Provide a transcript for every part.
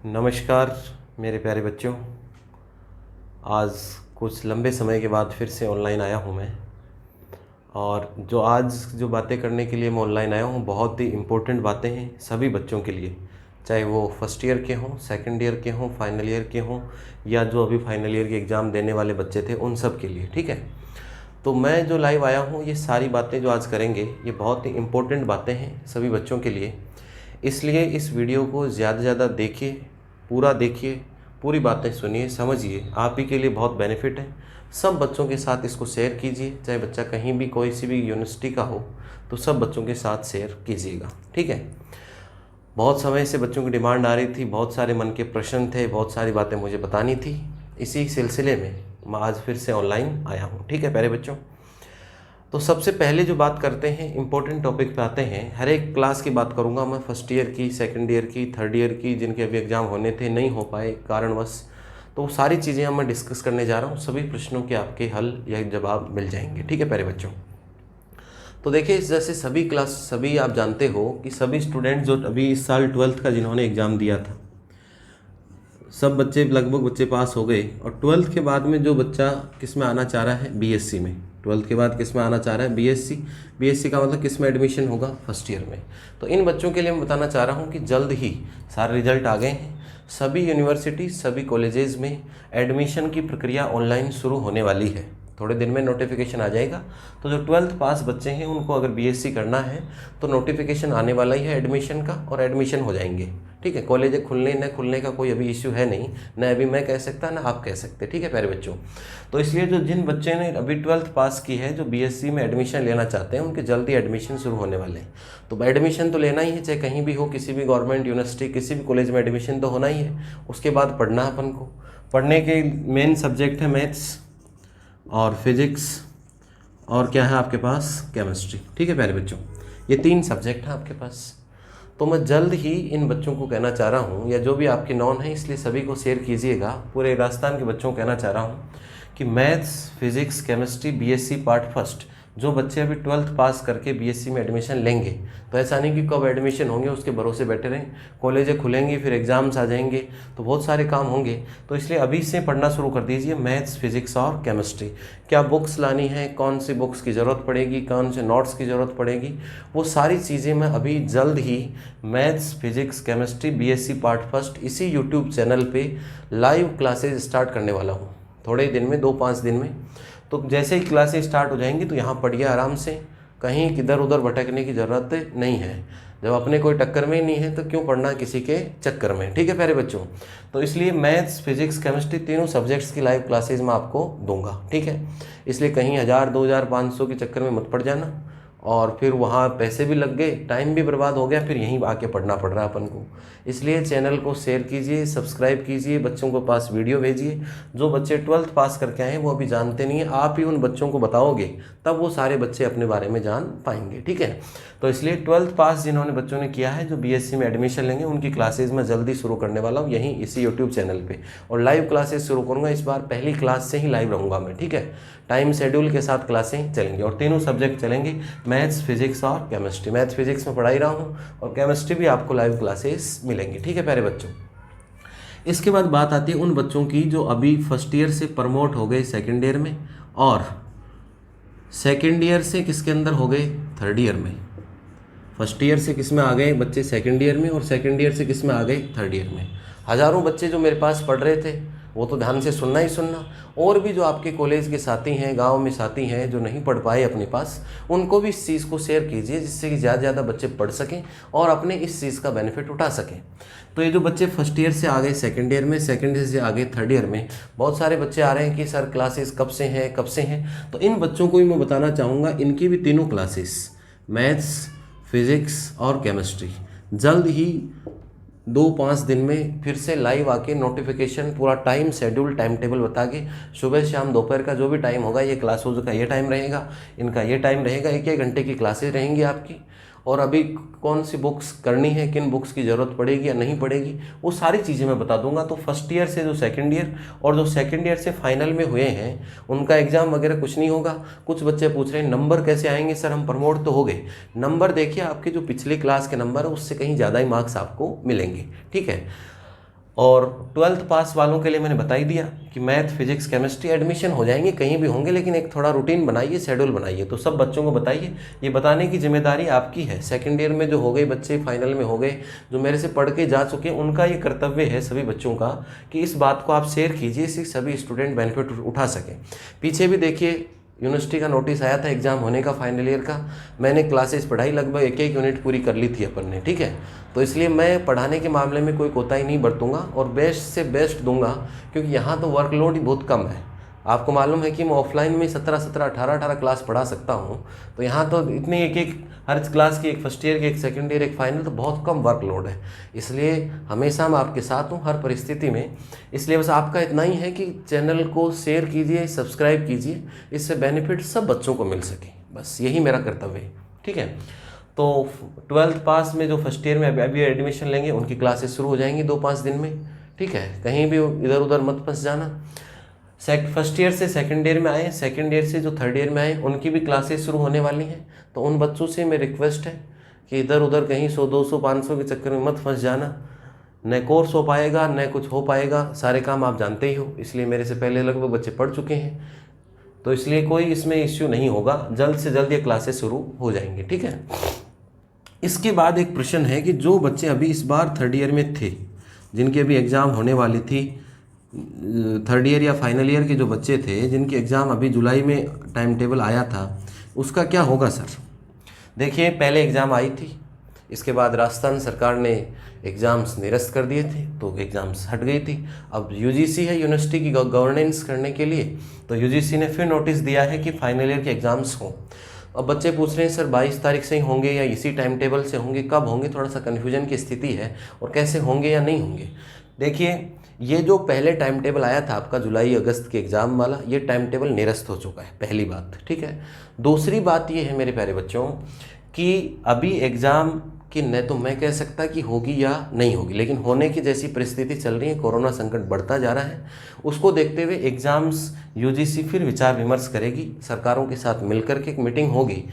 नमस्कार मेरे प्यारे बच्चों। आज कुछ लंबे समय के बाद फिर से ऑनलाइन आया हूँ मैं। और जो बातें करने के लिए मैं ऑनलाइन आया हूँ बहुत ही इम्पोर्टेंट बातें हैं सभी बच्चों के लिए, चाहे वो फर्स्ट ईयर के हों, सेकंड ईयर के हों, फाइनल ईयर के हों, या जो अभी फाइनल ईयर के एग्ज़ाम देने वाले बच्चे थे उन सब के लिए। ठीक है, तो मैं जो लाइव आया हूँ ये सारी बातें जो आज करेंगे ये बहुत ही इम्पोर्टेंट बातें हैं सभी बच्चों के लिए। इसलिए इस वीडियो को ज़्यादा से ज़्यादा देखिए, पूरा देखिए, पूरी बातें सुनिए, समझिए, आप ही के लिए बहुत बेनिफिट है। सब बच्चों के साथ इसको शेयर कीजिए, चाहे बच्चा कहीं भी कोई सी भी यूनिवर्सिटी का हो तो सब बच्चों के साथ शेयर कीजिएगा। ठीक है, बहुत समय से बच्चों की डिमांड आ रही थी, बहुत सारे मन के प्रश्न थे, बहुत सारी बातें मुझे बतानी थी। इसी सिलसिले में मैं आज फिर से ऑनलाइन आया हूँ। ठीक है प्यारे बच्चों, तो सबसे पहले जो बात करते हैं इम्पोर्टेंट टॉपिक पे आते हैं। हर एक क्लास की बात करूंगा मैं, फर्स्ट ईयर की, सेकंड ईयर की, थर्ड ईयर की, जिनके अभी एग्ज़ाम होने थे नहीं हो पाए कारणवश, तो सारी चीज़ें हम मैं डिस्कस करने जा रहा हूँ। सभी प्रश्नों के आपके हल या जवाब मिल जाएंगे। ठीक है प्यारे बच्चों, तो देखिए जैसे सभी आप जानते हो कि सभी स्टूडेंट जो अभी इस साल 12th का जिन्होंने एग्ज़ाम दिया था, सब बच्चे लगभग बच्चे पास हो गए। और 12th के बाद में जो बच्चा किस में आना चाह रहा है, बीएससी में, 12th के बाद किस में आना चाह रहा है, बीएससी। बीएससी का मतलब किस में एडमिशन होगा, फर्स्ट ईयर में। तो इन बच्चों के लिए मैं बताना चाह रहा हूँ कि जल्द ही सारे रिजल्ट आ गए हैं। सभी यूनिवर्सिटी, सभी कॉलेजेस में एडमिशन की प्रक्रिया ऑनलाइन शुरू होने वाली है। थोड़े दिन में नोटिफिकेशन आ जाएगा। तो जो 12th पास बच्चे हैं उनको अगर बीएससी करना है तो नोटिफिकेशन आने वाला ही है एडमिशन का, और एडमिशन हो जाएंगे। ठीक है, कॉलेज खुलने न खुलने का कोई अभी इश्यू है नहीं, न अभी मैं कह सकता न आप कह सकते। ठीक है प्यारे बच्चों, तो इसलिए जो जिन बच्चे ने अभी 12th पास की है, जो बीएससी में एडमिशन लेना चाहते हैं, उनके जल्दी एडमिशन शुरू होने वाले हैं। तो एडमिशन तो लेना ही है, चाहे कहीं भी हो, किसी भी गवर्नमेंट यूनिवर्सिटी, किसी भी कॉलेज में एडमिशन तो होना ही है। उसके बाद पढ़ना अपन को, पढ़ने के मेन सब्जेक्ट है मैथ्स और फिजिक्स, और क्या है आपके पास, केमिस्ट्री। ठीक है प्यारे बच्चों, ये 3 सब्जेक्ट हैं आपके पास। तो मैं जल्द ही इन बच्चों को कहना चाह रहा हूँ, या जो भी आपके नॉन है, इसलिए सभी को शेयर कीजिएगा, पूरे राजस्थान के बच्चों को कहना चाह रहा हूँ कि maths, physics, chemistry, BSc part first जो बच्चे अभी 12th पास करके बीएससी में एडमिशन लेंगे, तो ऐसा नहीं कि कब एडमिशन होंगे उसके भरोसे बैठे रहें। कॉलेजें खुलेंगी, फिर एग्ज़ाम्स आ जाएंगे, तो बहुत सारे काम होंगे। तो इसलिए अभी से पढ़ना शुरू कर दीजिए मैथ्स, फिजिक्स और केमिस्ट्री। क्या बुक्स लानी है, कौन सी बुक्स की ज़रूरत पड़ेगी, कौन से नोट्स की ज़रूरत पड़ेगी, वो सारी चीज़ें मैं अभी जल्द ही maths, physics, chemistry, BSc part first इसी यूट्यूब चैनल पे लाइव क्लासेज स्टार्ट करने वाला हूँ। थोड़े दिन में, 2-5 दिन में। तो जैसे ही क्लासेस स्टार्ट हो जाएंगी तो यहाँ पढ़िए आराम से, कहीं किधर उधर भटकने की ज़रूरत नहीं है। जब अपने कोई टक्कर में ही नहीं है तो क्यों पढ़ना किसी के चक्कर में। ठीक है प्यारे बच्चों, तो इसलिए मैथ्स, फिजिक्स, केमिस्ट्री तीनों सब्जेक्ट्स की लाइव क्लासेज मैं आपको दूंगा। ठीक है, इसलिए कहीं 1000, 2000, 500 के चक्कर में मत पड़ जाना, और फिर वहाँ पैसे भी लग गए, टाइम भी बर्बाद हो गया, फिर यहीं आके पढ़ना पड़ रहा है अपन को। इसलिए चैनल को शेयर कीजिए, सब्सक्राइब कीजिए, बच्चों को पास वीडियो भेजिए। जो बच्चे 12th पास करके आए हैं वो अभी जानते नहीं है, आप ही उन बच्चों को बताओगे तब वो सारे बच्चे अपने बारे में जान पाएंगे। ठीक है, तो इसलिए 12th पास जिन्होंने बच्चों ने किया है, जो बीएससी में एडमिशन लेंगे, उनकी क्लासेज मैं जल्दी शुरू करने वाला हूँ यहीं इसी यूट्यूब चैनल पे, और लाइव क्लासेज शुरू करूँगा। इस बार पहली क्लास से ही लाइव रहूँगा मैं। ठीक है, टाइम शेड्यूल के साथ क्लासें चलेंगी और तीनों सब्जेक्ट चलेंगे, मैथ्स, फिजिक्स और केमिस्ट्री। मैथ्स, फिजिक्स में पढ़ा ही रहा हूँ, और केमिस्ट्री भी आपको लाइव क्लासेस मिलेंगी। ठीक है प्यारे बच्चों, इसके बाद बात आती है उन बच्चों की जो अभी फर्स्ट ईयर से प्रमोट हो गए सेकेंड ईयर में, और सेकेंड ईयर से किसके अंदर हो गए, थर्ड ईयर में। फर्स्ट ईयर से किस में आ गए बच्चे, सेकेंड ईयर में, और सेकेंड ईयर से किस में आ गए, थर्ड ईयर में। हज़ारों बच्चे जो मेरे पास पढ़ रहे थे वो तो ध्यान से सुनना ही सुनना, और भी जो आपके कॉलेज के साथी हैं, गांव में साथी हैं जो नहीं पढ़ पाए अपने पास, उनको भी इस चीज़ को शेयर कीजिए, जिससे कि ज़्यादा से ज़्यादा बच्चे पढ़ सकें और अपने इस चीज़ का बेनिफिट उठा सकें। तो ये जो बच्चे फर्स्ट ईयर से आ गए सेकेंड ईयर में, सेकेंड ईयर से आ गए थर्ड ईयर में, बहुत सारे बच्चे आ रहे हैं कि सर क्लासेस कब से हैं, कब से हैं। तो इन बच्चों को भी मैं बताना चाहूँगा, इनकी भी तीनों क्लासेस, मैथ्स, फिजिक्स और केमिस्ट्री, जल्द ही 2-5 दिन में फिर से लाइव आके नोटिफिकेशन, पूरा टाइम शेड्यूल, टाइम टेबल बता के, सुबह शाम दोपहर का जो भी टाइम होगा, ये क्लासों का ये टाइम रहेगा, इनका ये टाइम रहेगा, 1-1 घंटे की क्लासेज रहेंगी आपकी। और अभी कौन सी बुक्स करनी है, किन बुक्स की ज़रूरत पड़ेगी या नहीं पड़ेगी, वो सारी चीज़ें मैं बता दूंगा। तो फर्स्ट ईयर से जो सेकंड ईयर, और जो सेकंड ईयर से फाइनल में हुए हैं, उनका एग्ज़ाम वगैरह कुछ नहीं होगा। कुछ बच्चे पूछ रहे हैं नंबर कैसे आएंगे सर, हम प्रमोट तो हो गए। नंबर देखिए, आपके जो पिछली क्लास के नंबर है उससे कहीं ज़्यादा ही मार्क्स आपको मिलेंगे। ठीक है, और 12th पास वालों के लिए मैंने बता ही दिया कि मैथ, फिजिक्स, केमिस्ट्री एडमिशन हो जाएंगे, कहीं भी होंगे, लेकिन एक थोड़ा रूटीन बनाइए, शेड्यूल बनाइए। तो सब बच्चों को बताइए, ये बताने की जिम्मेदारी आपकी है। सेकेंड ईयर में जो हो गए बच्चे, फाइनल में हो गए, जो मेरे से पढ़ के जा चुके हैं, उनका ये कर्तव्य है सभी बच्चों का कि इस बात को आप शेयर कीजिए, इससे सभी स्टूडेंट बेनिफिट उठा सकें। पीछे भी देखिए यूनिवर्सिटी का नोटिस आया था एग्ज़ाम होने का फाइनल ईयर का, मैंने क्लासेस पढ़ाई, लगभग एक एक यूनिट पूरी कर ली थी अपन ने, ठीक है। तो इसलिए मैं पढ़ाने के मामले में कोई कोताही नहीं बरतूंगा और बेस्ट से बेस्ट दूंगा, क्योंकि यहाँ तो वर्कलोड ही बहुत कम है। आपको मालूम है कि मैं ऑफलाइन में 17 18 क्लास पढ़ा सकता हूँ, तो यहाँ तो इतनी एक एक हर क्लास की, एक फर्स्ट ईयर की, एक सेकंड ईयर, एक फाइनल, तो बहुत कम वर्कलोड है। इसलिए हमेशा मैं आपके साथ हूँ हर परिस्थिति में। इसलिए बस आपका इतना ही है कि चैनल को शेयर कीजिए, सब्सक्राइब कीजिए, इससे बेनिफिट सब बच्चों को मिल सके, बस यही मेरा कर्तव्य है, ठीक है। तो 12th पास में जो फर्स्ट ईयर में अभी एडमिशन लेंगे, उनकी क्लासेस शुरू हो जाएंगी 2-5 दिन में, ठीक है। कहीं भी इधर उधर मत फंस जाना। फर्स्ट ईयर से सेकंड ईयर में आए, सेकंड ईयर से जो थर्ड ईयर में आए, उनकी भी क्लासेस शुरू होने वाली हैं। तो उन बच्चों से मेरी रिक्वेस्ट है कि इधर उधर कहीं 100 200 500 के चक्कर में मत फंस जाना। न कोर्स हो पाएगा, न कुछ हो पाएगा, सारे काम आप जानते ही हो। इसलिए मेरे से पहले लगभग बच्चे पढ़ चुके हैं, तो इसलिए कोई इसमें इश्यू नहीं होगा, जल्द से जल्द ये क्लासेस शुरू हो जाएंगी, ठीक है। इसके बाद एक प्रश्न है कि जो बच्चे अभी इस बार थर्ड ईयर में थे, जिनकी अभी एग्ज़ाम होने वाली थी, थर्ड ईयर या फाइनल ईयर के जो बच्चे थे, जिनके एग्ज़ाम अभी जुलाई में टाइम टेबल आया था, उसका क्या होगा सर? देखिए, पहले एग्ज़ाम आई थी, इसके बाद राजस्थान सरकार ने एग्ज़ाम्स निरस्त कर दिए थे, तो एग्ज़ाम्स हट गई थी। अब यूजीसी है यूनिवर्सिटी की गवर्नेंस करने के लिए, तो यूजीसी ने फिर नोटिस दिया है कि फाइनल ईयर के एग्ज़ाम्स हों। अब बच्चे पूछ रहे हैं सर 22 तारीख से ही होंगे या इसी टाइम टेबल से होंगे, कब होंगे? थोड़ा सा कन्फ्यूजन की स्थिति है, और कैसे होंगे या नहीं होंगे। देखिए, ये जो पहले टाइम टेबल आया था आपका जुलाई अगस्त के एग्ज़ाम वाला, ये टाइम टेबल निरस्त हो चुका है, पहली बात, ठीक है। दूसरी बात ये है मेरे प्यारे बच्चों कि अभी एग्ज़ाम कि न तो मैं कह सकता कि होगी या नहीं होगी, लेकिन होने की जैसी परिस्थिति चल रही है, कोरोना संकट बढ़ता जा रहा है, उसको देखते हुए एग्ज़ाम्स यूजीसी फिर विचार विमर्श करेगी, सरकारों के साथ मिलकर के एक मीटिंग होगी,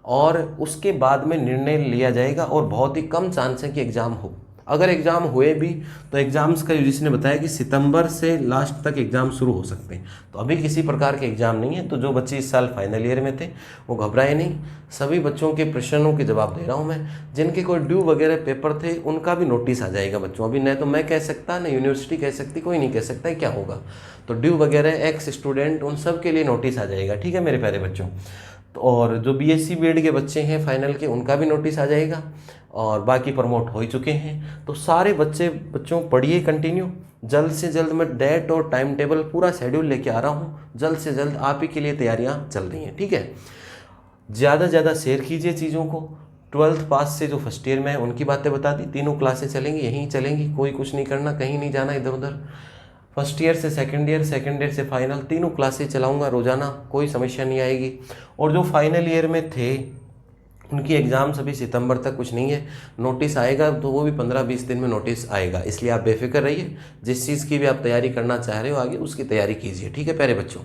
और उसके बाद में निर्णय लिया जाएगा। और बहुत ही कम चांस है कि एग्ज़ाम हो। अगर एग्ज़ाम हुए भी तो एग्ज़ाम्स का यूजीसी ने बताया कि सितंबर से लास्ट तक एग्ज़ाम शुरू हो सकते हैं। तो अभी किसी प्रकार के एग्ज़ाम नहीं है। तो जो बच्चे इस साल फाइनल ईयर में थे वो घबराए नहीं। सभी बच्चों के प्रश्नों के जवाब दे रहा हूँ मैं। जिनके कोई ड्यू वगैरह पेपर थे उनका भी नोटिस आ जाएगा बच्चों। अभी न तो मैं कह सकता, न यूनिवर्सिटी कह सकती, कोई नहीं कह सकता क्या होगा। तो ड्यू वगैरह, एक्स स्टूडेंट, उन सब के लिए नोटिस आ जाएगा, ठीक है मेरे प्यारे बच्चों। और जो बीएससी बीएड के बच्चे हैं फाइनल के, उनका भी नोटिस आ जाएगा, और बाकी प्रमोट हो ही चुके हैं। तो सारे बच्चों पढ़िए कंटिन्यू। जल्द से जल्द मैं डेट और टाइम टेबल पूरा शेड्यूल लेके आ रहा हूँ। जल्द से जल्द आप ही के लिए तैयारियाँ चल रही हैं, ठीक है। ज़्यादा से ज़्यादा शेयर कीजिए चीज़ों को। 12th पास से जो फर्स्ट ईयर में है उनकी बातें बता दी। तीनों क्लासें चलेंगी, यहीं चलेंगी, कोई कुछ नहीं करना, कहीं नहीं जाना इधर उधर। फर्स्ट ईयर से सेकंड ईयर, सेकंड ईयर से फाइनल, तीनों क्लासेस चलाऊंगा रोज़ाना, कोई समस्या नहीं आएगी। और जो फाइनल ईयर में थे उनकी एग्ज़ाम्स अभी सितंबर तक कुछ नहीं है, नोटिस आएगा तो वो भी 15-20 दिन में नोटिस आएगा। इसलिए आप बेफिक्र रहिए, जिस चीज़ की भी आप तैयारी करना चाह रहे हो आगे, उसकी तैयारी कीजिए, ठीक है प्यारे बच्चों।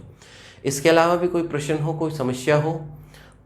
इसके अलावा भी कोई प्रश्न हो, कोई समस्या हो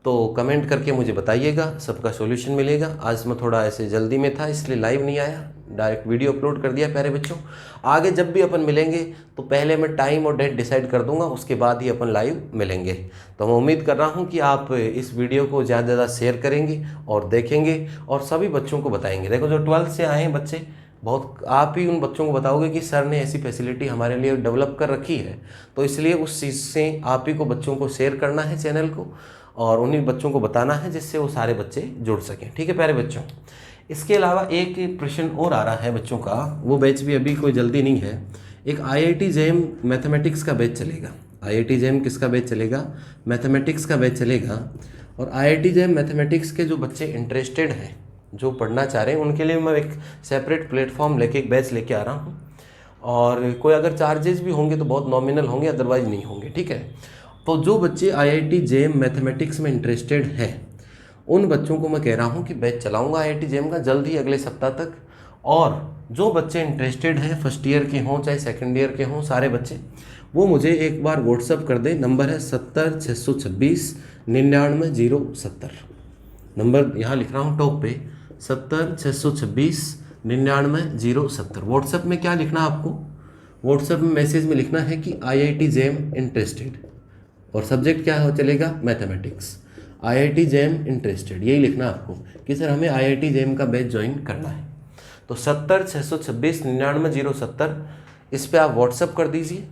तो कमेंट करके मुझे बताइएगा, सबका सॉल्यूशन मिलेगा। आज मैं थोड़ा ऐसे जल्दी में था इसलिए लाइव नहीं आया, डायरेक्ट वीडियो अपलोड कर दिया प्यारे बच्चों। आगे जब भी अपन मिलेंगे तो पहले मैं टाइम और डेट डिसाइड कर दूंगा, उसके बाद ही अपन लाइव मिलेंगे। तो मैं उम्मीद कर रहा हूं कि आप इस वीडियो को ज़्यादा से ज़्यादा शेयर करेंगे और देखेंगे और सभी बच्चों को बताएंगे। देखो, जो 12th से आए हैं बच्चे, बहुत आप ही उन बच्चों को बताओगे कि सर ने ऐसी फैसिलिटी हमारे लिए डेवलप कर रखी है। तो इसलिए उस चीज़ से आप ही को बच्चों को शेयर करना है चैनल को, और उन्हीं बच्चों को बताना है जिससे वो सारे बच्चे जुड़ सकें, ठीक है प्यारे बच्चों। इसके अलावा एक प्रश्न और आ रहा है बच्चों का, वो बैच भी अभी कोई जल्दी नहीं है। एक IIT JEM मैथमेटिक्स का बैच चलेगा। IIT JEM किसका बैच चलेगा? मैथमेटिक्स का बैच चलेगा। और IIT JEM मैथमेटिक्स के जो बच्चे इंटरेस्टेड हैं, जो पढ़ना चाह रहे हैं, उनके लिए मैं एक सेपरेट प्लेटफॉर्म लेके एक बैच लेके आ रहा हूँ। और कोई अगर चार्जेस भी होंगे तो बहुत नॉमिनल होंगे, अदरवाइज नहीं होंगे, ठीक है। तो जो बच्चे IIT JEM मैथमेटिक्स में इंटरेस्टेड हैं उन बच्चों को मैं कह रहा हूं कि बैच चलाऊंगा IIT JEM का जल्द ही, अगले सप्ताह तक। और जो बच्चे इंटरेस्टेड हैं, फर्स्ट ईयर के हों चाहे सेकंड ईयर के हों, सारे बच्चे, वो मुझे एक बार व्हाट्सअप कर दें। नंबर है 70 626 99 070। नंबर यहाँ लिख रहा हूँ टॉप पे, 70 626 99 070। व्हाट्सएप में क्या लिखना है आपको? व्हाट्सएप में मैसेज में लिखना है कि IIT JAM इंटरेस्टेड, और सब्जेक्ट क्या हो चलेगा? मैथमेटिक्स। IIT JAM इंटरेस्टेड, यही लिखना है आपको कि सर हमें IIT JAM का बैच ज्वाइन करना है। तो 70 626 99 070 इस पर आप व्हाट्सअप कर दीजिए।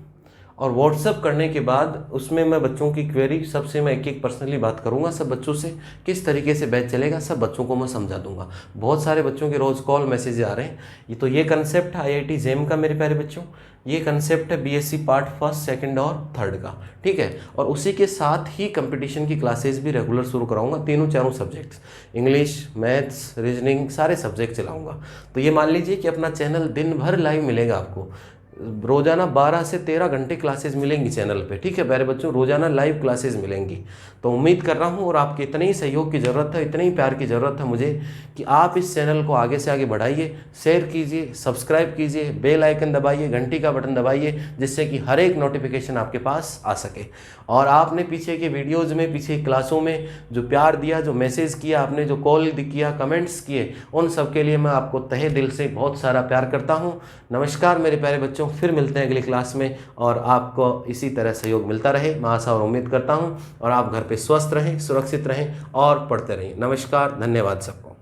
और व्हाट्सअप करने के बाद उसमें मैं बच्चों की क्वेरी सबसे मैं एक एक पर्सनली बात करूंगा, सब बच्चों से किस तरीके से बैच चलेगा सब बच्चों को मैं समझा दूंगा। बहुत सारे बच्चों के रोज़ कॉल मैसेज आ रहे हैं। ये कंसेप्ट है IIT JAM का मेरे प्यारे बच्चों, ये कंसेप्ट है BSc पार्ट 1, 2 और 3 का, ठीक है। और उसी के साथ ही कंपटीशन की क्लासेस भी रेगुलर शुरू कराऊंगा, तीनों चारों सब्जेक्ट्स, इंग्लिश, मैथ्स, रीजनिंग, सारे सब्जेक्ट चलाऊंगा। तो ये मान लीजिए कि अपना चैनल दिन भर लाइव मिलेगा आपको, रोज़ाना 12 से 13 घंटे क्लासेस मिलेंगी चैनल पे, ठीक है प्यारे बच्चों, रोज़ाना लाइव क्लासेस मिलेंगी। तो उम्मीद कर रहा हूँ और आपके इतने ही सहयोग की ज़रूरत है, इतने ही प्यार की ज़रूरत है मुझे कि आप इस चैनल को आगे से आगे बढ़ाइए, शेयर कीजिए, सब्सक्राइब कीजिए, बेल आइकन दबाइए, घंटी का बटन दबाइए, जिससे कि हर एक नोटिफिकेशन आपके पास आ सके। और आपने पीछे के वीडियोज़ में, पीछे क्लासों में जो प्यार दिया, जो मैसेज किया आपने, जो कॉल किया, कमेंट्स किए, उन सब के लिए मैं आपको तहे दिल से बहुत सारा प्यार करता हूँ। नमस्कार मेरे प्यारे बच्चों, फिर मिलते हैं अगली क्लास में और आपको इसी तरह सहयोग मिलता रहे, मैं आशा और उम्मीद करता हूँ। और आप घर पे स्वस्थ रहें, सुरक्षित रहें और पढ़ते रहें। नमस्कार, धन्यवाद सबको।